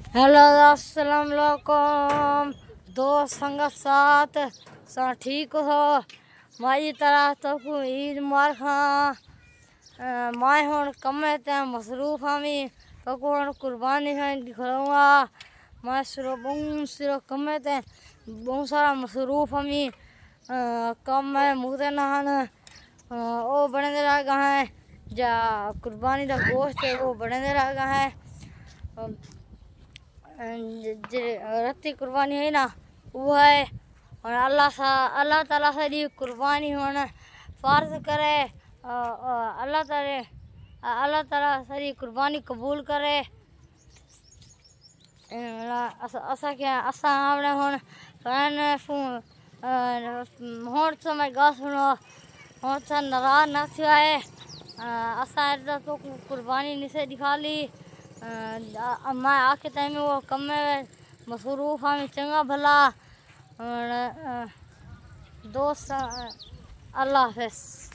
Hello अस्सलाम वालेकुम दोस्त संगत साथ सा ठीक हो माई तरह तो ईद मुबारक माए हुण कमे ते मसरूफ हामी तो हुण कुर्बानी है दिखाऊंगा मैं सिरो कमे ते बहुत सारा मसरूफ हामी कम है मुझे नहान वो बने दे रहा है जा कुर्बानी का गोश्त है वो बने दे रहा है रत्ती कुर्बानी है ना वो है और अल्लाह ताला सारी कुर्बानी होना फ़र्ज करे अल्लाह ताला सारी कुर्बानी कबूल करे असा क्या असा हमने हुण समय गा सुनो हुण सा नाराज न थिया है असा तो कुर्बानी निसे दिखा ली मैं आके टाइम में वो कम में मसरूफ हमें चंगा भला दोस्त अल्लाह हाफ़िज़।